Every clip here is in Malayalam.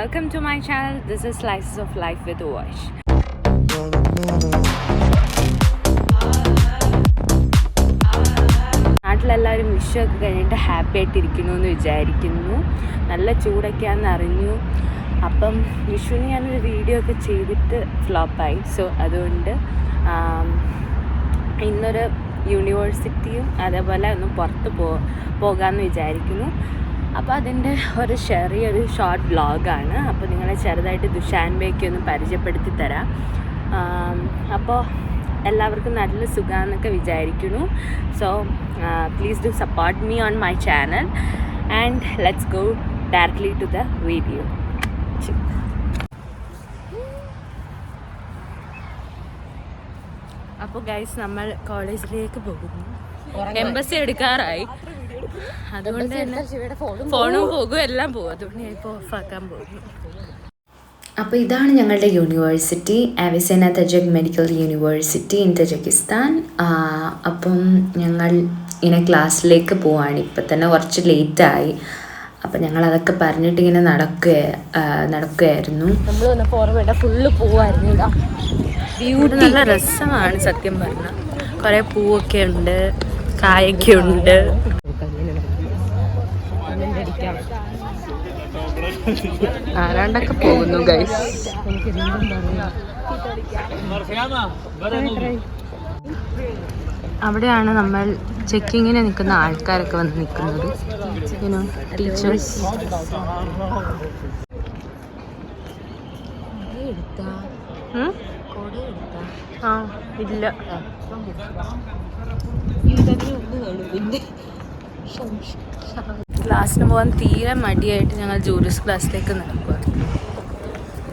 welcome to my channel. This is Slices of Life with Vash. നാട്ടിലെല്ലാവരും വിഷുവൊക്കെ കഴിഞ്ഞിട്ട് ഹാപ്പി ആയിട്ടിരിക്കുന്നു എന്ന് വിചാരിക്കുന്നു. നല്ല ചൂടൊക്കെയാണെന്ന് അറിഞ്ഞു. അപ്പം വിഷുവിന് ഞാനൊരു വീഡിയോ ഒക്കെ ചെയ്തിട്ട് ഫ്ലോപ്പായി. സോ അതുകൊണ്ട് ഇന്നൊരു യൂണിവേഴ്സിറ്റിയും അതേപോലെ ഒന്ന് പുറത്ത് പോകാമെന്ന് വിചാരിക്കുന്നു. അപ്പോൾ അതിൻ്റെ ഒരു ചെറിയൊരു ഷോർട്ട് വ്ളോഗാണ്. അപ്പോൾ നിങ്ങളെ ചെറുതായിട്ട് ദുഷാൻബേക്ക് ഒന്ന് പരിചയപ്പെടുത്തി തരാം. അപ്പോൾ എല്ലാവർക്കും നല്ല സുഖമാണെന്നൊക്കെ വിചാരിക്കുന്നു. So please do support me on my channel and let's go directly to the video. അപ്പോൾ ഗൈസ്, നമ്മൾ കോളേജിലേക്ക് പോകുന്നു. എംബസി എടുക്കാറായി. അതുകൊണ്ട് തന്നെ ഫോണും പോകും, എല്ലാം പോകും. അതുകൊണ്ട് ഞാൻ ഇപ്പോൾ ഓഫാക്കാൻ പോകുന്നു. അപ്പോൾ ഇതാണ് ഞങ്ങളുടെ university, അവിസെന Tajik medical university in തജക്കിസ്ഥാൻ. അപ്പം ഞങ്ങൾ ഇങ്ങനെ ക്ലാസ്സിലേക്ക് പോവാണ്. ഇപ്പം തന്നെ കുറച്ച് ലേറ്റായി. അപ്പം ഞങ്ങളതൊക്കെ പറഞ്ഞിട്ട് ഇങ്ങനെ നടക്കുകയായിരുന്നു. നമ്മൾ വന്നപ്പോൾ ഓർമ്മ ഫുള്ള് പോവായിരുന്നു. ഇവിടെ നല്ല രസമാണ് സത്യം പറഞ്ഞാൽ. കുറേ പൂവൊക്കെ ഉണ്ട്, കായൊക്കെ ഉണ്ട്. ആരാണ്ടൊക്കെ പോകുന്നു ഗൈസ്. അവിടെയാണ് നമ്മൾ ചെക്കിങ്ങിന് നിൽക്കുന്ന ആൾക്കാരൊക്കെ വന്ന് നിൽക്കുന്നത്. ടീച്ചേഴ്സ്. ഇല്ല, ക്ലാസ്സിന് പോകാൻ തീരെ മടിയായിട്ട് ഞങ്ങൾ ജൂറിസ് ക്ലാസ്സിലേക്ക് നടക്കുക.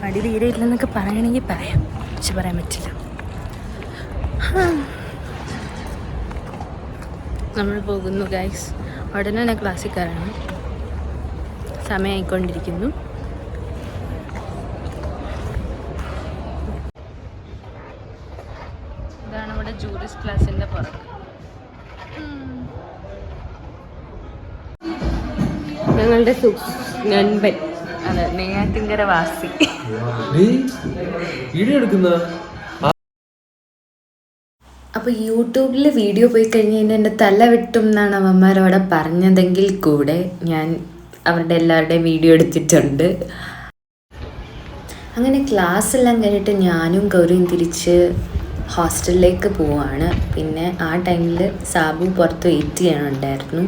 മടി തീരെ ഇല്ലെന്നൊക്കെ പറയണമെങ്കിൽ പറയാം, പക്ഷെ പറയാൻ പറ്റില്ല. നമ്മൾ പോകുന്നു ഗൈസ്. ഉടനെ തന്നെ ക്ലാസ്സിൽ കയറണം. സമയമായിക്കൊണ്ടിരിക്കുന്നു. ഇതാണ് ഇവിടെ ജൂറിസ് ക്ലാസ്സിൻ്റെ പുറത്ത്. ഞങ്ങളുടെ നൻപൻ, അതെ, നെയ്യാറ്റിൻകര വാസി. അപ്പോൾ യൂട്യൂബിൽ വീഡിയോ പോയി കഴിഞ്ഞ് കഴിഞ്ഞാൽ എൻ്റെ തല വെട്ടും എന്നാണ് അവന്മാരവിടെ പറഞ്ഞതെങ്കിൽ കൂടെ ഞാൻ അവരുടെ എല്ലാവരുടെയും വീഡിയോ എടുത്തിട്ടുണ്ട്. അങ്ങനെ ക്ലാസ് എല്ലാം കഴിഞ്ഞിട്ട് ഞാനും ഗൗരിയും തിരിച്ച് ഹോസ്റ്റലിലേക്ക് പോവാണ്. പിന്നെ ആ ടൈമിൽ സാബു പുറത്ത് വെയിറ്റ് ചെയ്യാനുണ്ടായിരുന്നു.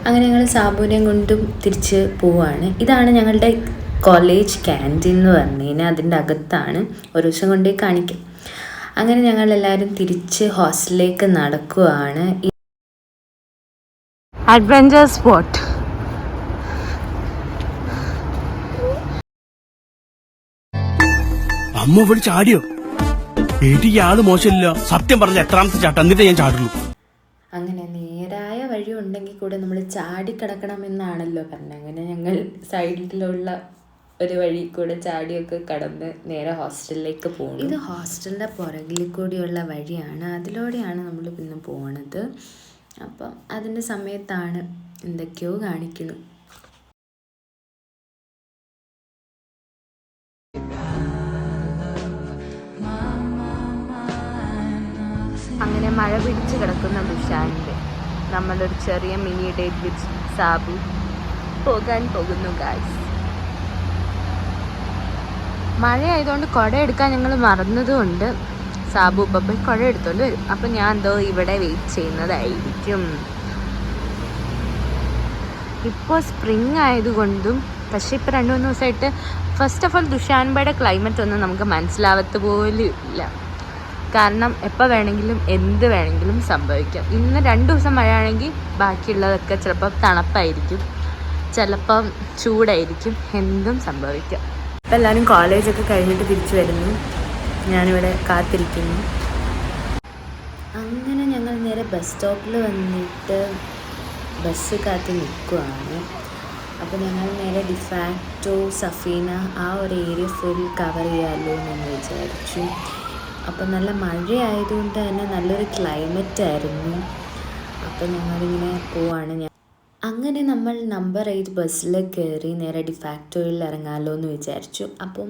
അങ്ങനെ ഞങ്ങൾ സാബുവിനെയും കൊണ്ടും തിരിച്ച് പോവാണ്. ഇതാണ് ഞങ്ങളുടെ കോളേജ് ക്യാൻറ്റീൻ എന്ന് പറഞ്ഞു കഴിഞ്ഞാൽ. അതിൻ്റെ അകത്താണ്. ഒരു ദിവസം കൊണ്ടേ കാണിക്കാം. അങ്ങനെ ഞങ്ങളെല്ലാവരും തിരിച്ച് ഹോസ്റ്റലിലേക്ക് നടക്കുകയാണ്. Adventure spot. അമ്മ ഇവിടെ ചാടിയോ? എനിക്ക് ആള് മോശമില്ല, സത്യം പറഞ്ഞ എത്രാമത്തെ ചാട്ടം, എന്നിട്ട് ഞാൻ ചാടുള്ളൂ. അങ്ങനെ നേരായ വഴി ഉണ്ടെങ്കിൽ കൂടെ നമ്മൾ ചാടിക്കടക്കണമെന്നാണല്ലോ പറഞ്ഞത്. അങ്ങനെ ഞങ്ങൾ സൈഡിലുള്ള ഒരു വഴി കൂടെ ചാടിയൊക്കെ കടന്ന് നേരെ ഹോസ്റ്റലിലേക്ക് പോകും. ഇത് ഹോസ്റ്റലിൻ്റെ പുറകിൽ കൂടിയുള്ള വഴിയാണ്. അതിലൂടെയാണ് നമ്മൾ പിന്നെ പോണത്. അപ്പം അതിൻ്റെ സമയത്താണ് എന്തൊക്കെയോ കാണിക്കുന്നു. അങ്ങനെ മഴ പിടിച്ച് കിടക്കുന്ന ദുഷാനിൽ നമ്മളൊരു ചെറിയ മിനി ഡേറ്റ് വിത്ത് സാബു പോകാൻ പോകുന്നു ഗൈസ്. മഴയായതുകൊണ്ട് കുട എടുക്കാൻ ഞങ്ങൾ മറന്നതുകൊണ്ട് സാബു ഇപ്പം പോയി കുട എടുത്തോണ്ട് വരും. അപ്പം ഞാൻ എന്തോ ഇവിടെ വെയിറ്റ് ചെയ്യുന്നതായിരിക്കും. ഇപ്പോൾ സ്പ്രിങ് ആയതുകൊണ്ടും, പക്ഷേ ഇപ്പോൾ 2-3 ദിവസമായിട്ട് ഫസ്റ്റ് ഓഫ് ഓൾ ദുഷാൻബയുടെ ക്ലൈമറ്റ് ഒന്നും നമുക്ക് മനസ്സിലാവത്ത പോലും ഇല്ല. കാരണം എപ്പോൾ വേണമെങ്കിലും എന്ത് വേണമെങ്കിലും സംഭവിക്കാം. ഇന്ന് 2 ദിവസം മഴയാണെങ്കിൽ ബാക്കിയുള്ളതൊക്കെ ചിലപ്പോൾ തണുപ്പായിരിക്കും, ചിലപ്പം ചൂടായിരിക്കും, എന്തും സംഭവിക്കാം. ഇപ്പം എല്ലാവരും കോളേജൊക്കെ കഴിഞ്ഞിട്ട് തിരിച്ചു വരുന്നു. ഞാനിവിടെ കാത്തിരിക്കുന്നു. അങ്ങനെ ഞങ്ങൾ നേരെ ബസ് സ്റ്റോപ്പിൽ വന്നിട്ട് ബസ് കാത്ത് നിൽക്കുകയാണ്. അപ്പോൾ ഞങ്ങൾ നേരെ ഡിഫാക്റ്റോ, സഫീന ആ ഒരു ഏരിയ ഫുൾ കവർ ചെയ്യാമല്ലോ എന്ന് വിചാരിച്ചു. അപ്പം നല്ല മഴയായതുകൊണ്ട് തന്നെ നല്ലൊരു ക്ലൈമറ്റ് ആയിരുന്നു. അപ്പം ഞങ്ങളിങ്ങനെ പോവാണ്. അങ്ങനെ നമ്മൾ നമ്പർ 8 ബസ്സിൽ കയറി നേരെ ഡിഫാക്ടോയിൽ ഇറങ്ങാമല്ലോ എന്ന് വിചാരിച്ചു. അപ്പം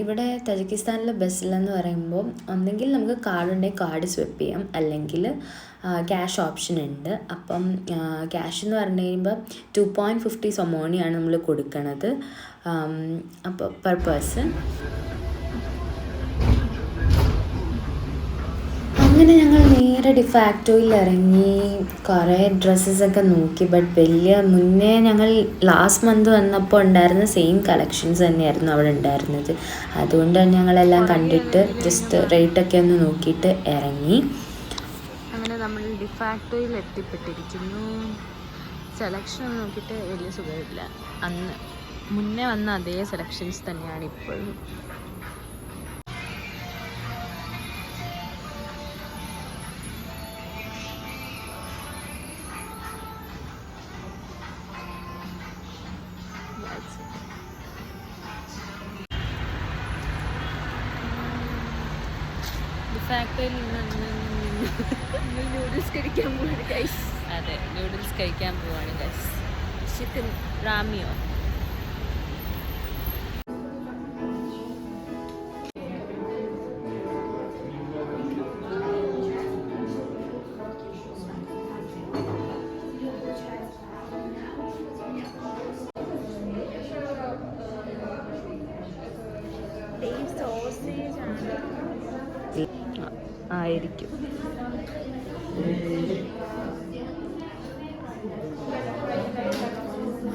ഇവിടെ തജിക്കിസ്ഥാനിലെ ബസ്സിലെന്ന് പറയുമ്പോൾ ഒന്നെങ്കിൽ നമുക്ക് കാർഡുണ്ടെങ്കിൽ കാർഡ് സ്വൈപ്പ് ചെയ്യാം, അല്ലെങ്കിൽ ക്യാഷ് ഓപ്ഷൻ ഉണ്ട്. അപ്പം ക്യാഷ് എന്ന് പറഞ്ഞു കഴിയുമ്പോൾ 2.50 സൊമോണിയാണ് നമ്മൾ കൊടുക്കണത് അപ്പോൾ പെർ പേഴ്സൺ. അങ്ങനെ ഞങ്ങൾ നേരെ ഡിഫാക്ടോയിൽ ഇറങ്ങി കുറേ ഡ്രസ്സസൊക്കെ നോക്കി. ബട്ട് മുന്നേ ഞങ്ങൾ ലാസ്റ്റ് മന്ത് വന്നപ്പോൾ ഉണ്ടായിരുന്ന സെയിം കളക്ഷൻസ് തന്നെയായിരുന്നു അവിടെ ഉണ്ടായിരുന്നത്. അതുകൊണ്ട് തന്നെ ഞങ്ങളെല്ലാം കണ്ടിട്ട് ജസ്റ്റ് റേറ്റൊക്കെ ഒന്ന് നോക്കിയിട്ട് ഇറങ്ങി. അങ്ങനെ നമ്മൾ ഡിഫാക്ടോയിൽ എത്തിപ്പെട്ടിരിക്കുന്നു. സെലക്ഷൻ നോക്കിയിട്ട് വലിയ സുഖമില്ല. അന്ന് മുന്നേ വന്ന അതേ സെലക്ഷൻസ് തന്നെയാണ് ഇപ്പോഴും. ഫാക്ടറിയിൽ നിന്ന് നൂഡിൽസ് കഴിക്കാൻ പോവാണ് ഗൈസ്. അതെ, നൂഡിൽസ് കഴിക്കാൻ പോവാണ് ഗൈസ്. ചിക്കൻ റാമിയോ. ആയിരിക്കും.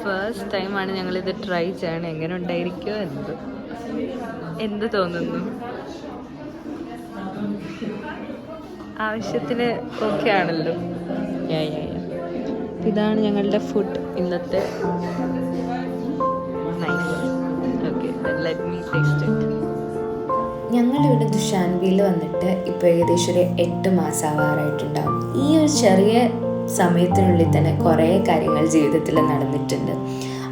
ഫസ്റ്റ് ടൈമാണ് ഞങ്ങളിത് ട്രൈ ചെയ്യണം. എങ്ങനെ ഉണ്ടായിരിക്കുമോ എന്ത് തോന്നുന്നു? ആവശ്യത്തിന് ഓക്കെ ആണല്ലോ. ഇതാണ് ഞങ്ങളുടെ ഫുഡ് ഇന്നത്തെ. Nice. Okay, let me taste it. ഞങ്ങളിവിടെ ദുഷാൻബിയിൽ വന്നിട്ട് ഇപ്പോൾ ഏകദേശം ഒരു 8 മാസം ആവാറായിട്ടുണ്ടാവും. ഈ ഒരു ചെറിയ സമയത്തിനുള്ളിൽ തന്നെ കുറേ കാര്യങ്ങൾ ജീവിതത്തിൽ നടന്നിട്ടുണ്ട്.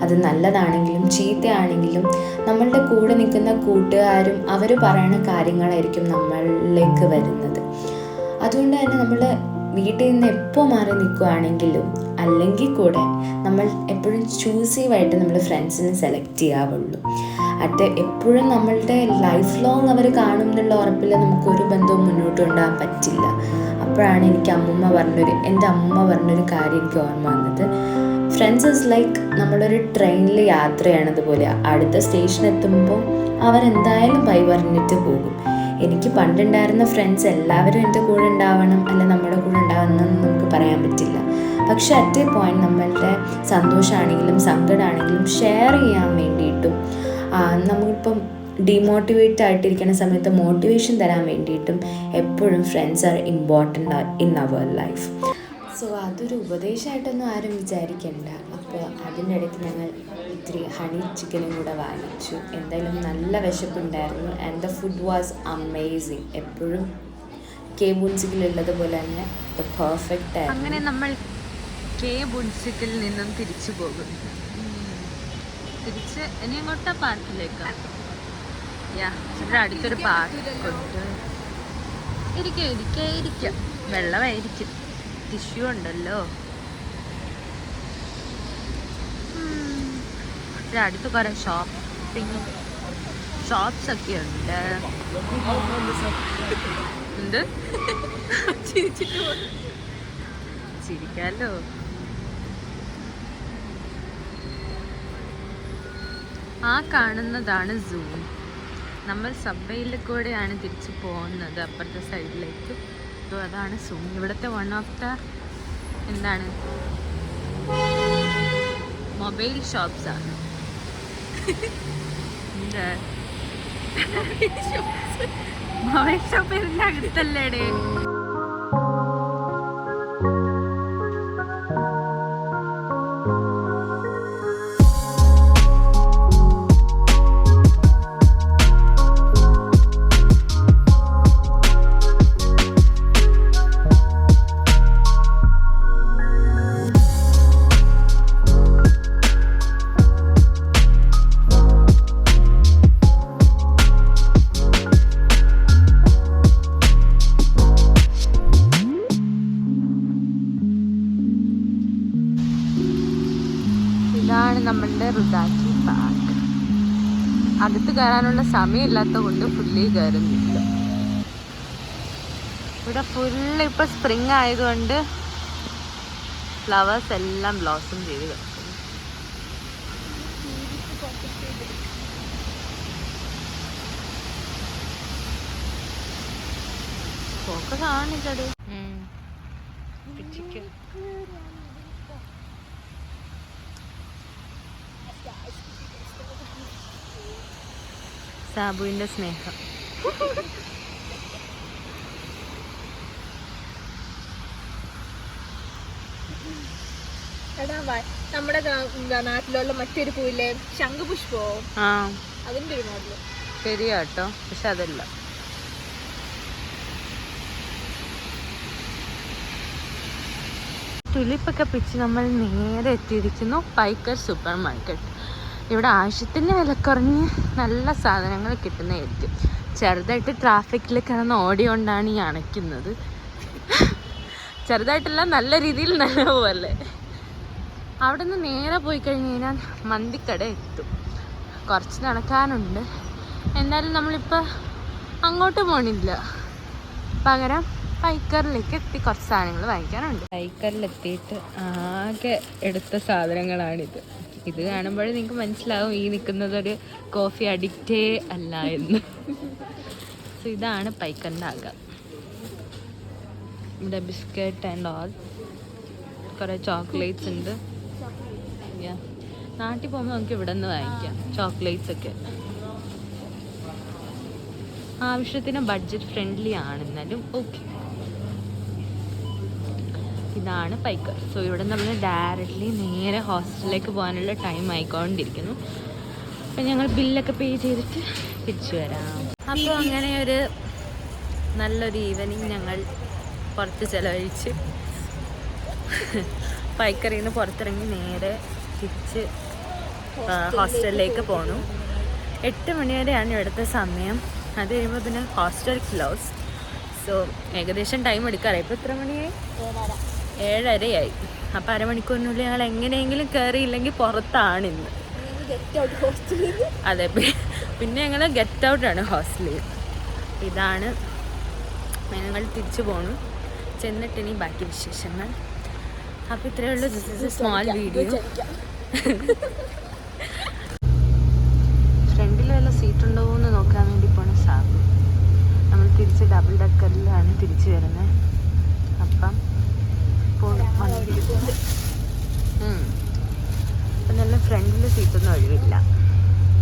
അത് നല്ലതാണെങ്കിലും ചീത്തയാണെങ്കിലും നമ്മളുടെ കൂടെ നിൽക്കുന്ന കൂട്ടുകാരും അവർ പറയുന്ന കാര്യങ്ങളായിരിക്കും നമ്മളിലേക്ക് വരുന്നത്. അതുകൊണ്ട് തന്നെ നമ്മൾ വീട്ടിൽ നിന്ന് എപ്പോൾ മാറി നിൽക്കുകയാണെങ്കിലും അല്ലെങ്കിൽ കൂടെ നമ്മൾ എപ്പോഴും ചൂസീവായിട്ട് നമ്മൾ ഫ്രണ്ട്സിനെ സെലക്ട് ചെയ്യാവുള്ളൂ. എപ്പോഴും നമ്മളുടെ ലൈഫ് ലോങ് അവർ കാണും എന്നുള്ള ഉറപ്പിൽ നമുക്കൊരു ബന്ധവും മുന്നോട്ട് കൊണ്ടുപോകാൻ പറ്റില്ല. അപ്പോഴാണ് എൻ്റെ അമ്മ പറഞ്ഞൊരു കാര്യം എനിക്ക് ഓർമ്മ വന്നത്. ഫ്രണ്ട്സ് ഇസ് ലൈക്ക് നമ്മളൊരു ട്രെയിനിൽ യാത്ര ചെയ്യണതുപോലെ. അടുത്ത സ്റ്റേഷൻ എത്തുമ്പോൾ അവരെന്തായാലും ബൈ പറഞ്ഞിട്ട് പോകും. എനിക്ക് പണ്ടുണ്ടായിരുന്ന ഫ്രണ്ട്സ് എല്ലാവരും എൻ്റെ കൂടെ ഉണ്ടാവണം അല്ല നമ്മുടെ കൂടെ ഉണ്ടാവണമെന്ന് നമുക്ക് പറയാൻ പറ്റില്ല. പക്ഷെ അറ്റ് എ പോയിന്റ് നമ്മളുടെ സന്തോഷമാണെങ്കിലും സങ്കടമാണെങ്കിലും ഷെയർ ചെയ്യാൻ വേണ്ടിയിട്ടും നമ്മളിപ്പം ഡീമോട്ടിവേറ്റ് ആയിട്ടിരിക്കുന്ന സമയത്ത് മോട്ടിവേഷൻ തരാൻ വേണ്ടിയിട്ടും എപ്പോഴും friends are important in our life. So അതൊരു ഉപദേശമായിട്ടൊന്നും ആരും വിചാരിക്കണ്ട. അപ്പോൾ അതിൻ്റെ ഇടയ്ക്ക് ഞങ്ങൾ ഇത്തിരി ഹണി ചിക്കനും കൂടെ വാങ്ങിച്ചു. എന്തായാലും നല്ല വിശപ്പുണ്ടായിരുന്നു. And the food was amazing. എപ്പോഴും കെ ബുൻസിക്കിലുള്ളതുപോലെ തന്നെ ദ പെർഫെക്റ്റ് ആയിരുന്നു. അങ്ങനെ നമ്മൾ കെ ബുൻസിക്കിൽ നിന്നും തിരിച്ചു പോകും. തിരിച്ച് ഇനി അങ്ങോട്ടാ പാർക്കിലേക്ക്. ഇവിടെ അടുത്തൊരു പാർക്കുണ്ട്. ഇരിക്കാം. വെള്ളമായിരിക്കും. ടിഷ്യൂ ഉണ്ടല്ലോ. ഇവിടെ അടുത്ത് കുറെ ഷോപ്സ് ഒക്കെ ഉണ്ട്. എന്ത് ചിരിക്കാലോ. ആ കാണുന്നതാണ് സൂ. നമ്മൾ സബ്വേയിൽ കൂടെയാണ് തിരിച്ചു പോകുന്നത് അപ്പുറത്തെ സൈഡിലേക്ക്. അപ്പോൾ അതാണ് സൂ. ഇവിടുത്തെ one of the mobile shops ആണ്. മൊബൈൽ ഷോപ്പ് ഇതിൻ്റെ അടുത്തല്ലേടേ. ഇതാണ് നമ്മളുടെ റുദാക്കി പാർക്ക്. അകത്ത് കയറാനുള്ള സമയമില്ലാത്ത കൊണ്ട് ഫുള്ളി കയറുന്നില്ല. ഇവിടെ ഫുള്ള് ഇപ്പം സ്പ്രിങ് ആയതുകൊണ്ട് ഫ്ലവേഴ്സ് എല്ലാം ബ്ലോസം ചെയ്ത് കിടക്കുന്നു. ഫോക്കസ് ആണില്ലത്. സാബുവിന്റെ സ്നേഹം. നമ്മുടെ നാട്ടിലുള്ള മറ്റൊരു പൂവില്ലേ, ശംഖുപുഷ്പോ, അതിന്റെ ഒരു മോഡല്. ശരിയാട്ടോ, പക്ഷെ അതല്ല. തുലിപ്പൊക്കെ പിച്ച് നമ്മൾ നേരെ എത്തിയിരിക്കുന്നു പൈക്കർ സൂപ്പർ മാർക്കറ്റ്. ഇവിടെ ആവശ്യത്തിന് വിലക്കുറഞ്ഞ് നല്ല സാധനങ്ങൾ കിട്ടുന്നതായിരിക്കും. ചെറുതായിട്ട് ട്രാഫിക്കിൽ കിടന്ന് ഓടിയോണ്ടാണ് ഈ അണയ്ക്കുന്നത്. ചെറുതായിട്ടല്ല, നല്ല രീതിയിൽ നല്ല പോലെ. അവിടെ നിന്ന് നേരെ പോയി കഴിഞ്ഞ് കഴിഞ്ഞാൽ മന്തിക്കട എത്തും. കുറച്ച് നടക്കാനുണ്ട്, എന്നാലും നമ്മളിപ്പോൾ അങ്ങോട്ട് പോണില്ല. പകരം പൈക്കറിലേക്ക് എത്തി കുറച്ച് സാധനങ്ങൾ വാങ്ങിക്കാനുണ്ട്. പൈക്കറിലെത്തിയിട്ട് ആകെ എടുത്ത സാധനങ്ങളാണിത്. ഇത് കാണുമ്പോൾ നിങ്ങൾക്ക് മനസ്സിലാവും ഈ നിൽക്കുന്നതൊരു കോഫി അഡിക്റ്റേ അല്ല എന്ന്. സോ ഇതാണ് പൈക്കറിൻ്റെ ആകാം. ഇവിടെ ബിസ്ക്കറ്റ് ആൻഡ് ഓൾ, കുറേ ചോക്ലേറ്റ്സ് ഉണ്ട്. നാട്ടിൽ പോകുമ്പോൾ നമുക്ക് ഇവിടെ നിന്ന് വാങ്ങിക്കാം ചോക്ലേറ്റ്സ് ഒക്കെ. ആവശ്യത്തിന് ബഡ്ജറ്റ് ഫ്രണ്ട്ലി ആണ്, എന്നാലും ഓക്കെ. ഇതാണ് പൈക്കർ. സോ ഇവിടെ നമ്മൾ ഡയറക്റ്റ്ലി നേരെ ഹോസ്റ്റലിലേക്ക് പോകാനുള്ള ടൈം ആയിക്കൊണ്ടിരിക്കുന്നു. അപ്പം ഞങ്ങൾ ബില്ലൊക്കെ പേ ചെയ്തിട്ട് തിരിച്ചു വരാം. അപ്പോൾ അങ്ങനെ ഒരു നല്ലൊരു ഈവനിങ് ഞങ്ങൾ പുറത്ത് ചിലവഴിച്ച് പൈക്കറിൽ നിന്ന് പുറത്തിറങ്ങി നേരെ തിരിച്ച് ഹോസ്റ്റലിലേക്ക് പോണു. 8 മണി വരെയാണ് ഇവിടുത്തെ സമയം. അത് കഴിയുമ്പോൾ പിന്നെ ഹോസ്റ്റൽ ക്ലോസ്. സോ ഏകദേശം ടൈം എടുക്കാറായി. ഇപ്പോൾ എത്ര മണിയായി? 7:30 അപ്പോൾ അരമണിക്കൂറിനുള്ളിൽ ഞങ്ങൾ എങ്ങനെയെങ്കിലും കയറിയില്ലെങ്കിൽ പുറത്താണ് ഇന്ന്. അതെ, പിന്നെ ഞങ്ങൾ ഗെറ്റ് ഔട്ടാണ് ഹോസ്റ്റലിൽ. ഇതാണ് ഞങ്ങൾ തിരിച്ചു പോണു. ചെന്നിട്ട് ഇനി ബാക്കി വിശേഷങ്ങൾ. അപ്പോൾ ഇത്രയേ ഉള്ളൂ. This is A small video. ഫ്രണ്ടിൽ വല്ല സീറ്റ് ഉണ്ടോ എന്ന് നോക്കാൻ വേണ്ടി പോണ സാബു. നമ്മൾ തിരിച്ച് ഡബിൾ ഡക്കറിലാണ് തിരിച്ചു വരുന്നത്. അപ്പം അപ്പം നല്ല ഫ്രണ്ടിൽ സീറ്റൊന്നും ഒഴിവില്ല.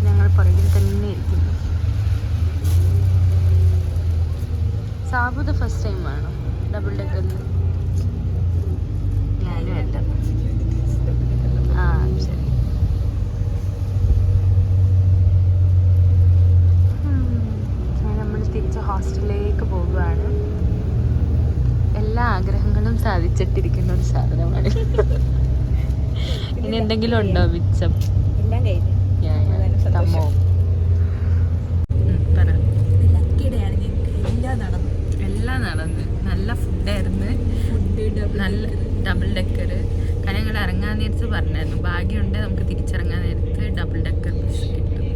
ഞങ്ങൾ പുറകിൽ തന്നെ ഇരിക്കുന്നു. സാബു ഇത് ഫസ്റ്റ് ടൈം ആണോ ഡബിൾ ഡക്കറിൽ? ഞാനും അല്ല. ശരി. നമ്മൾ തിരിച്ച് ഹോസ്റ്റലിലേക്ക് പോകുകയാണ്. എല്ലാ ആഗ്രഹങ്ങളും സാധിച്ചിട്ടിരിക്കുന്ന ഒരു സാധനമാണ്. ഇനി എന്തെങ്കിലും ഉണ്ടോ മിച്ചം? തമ്മോ? എല്ലാം നടന്ന് നല്ല ഫുഡായിരുന്നു. നല്ല ഡബിൾ ഡക്കർ. കാരണം ഞങ്ങൾ ഇറങ്ങാൻ നേരത്ത് പറഞ്ഞായിരുന്നു ഭാഗ്യമുണ്ട് നമുക്ക് തിരിച്ചിറങ്ങാൻ നേരത്ത് ഡബിൾ ഡക്കർ ബസ് കിട്ടും.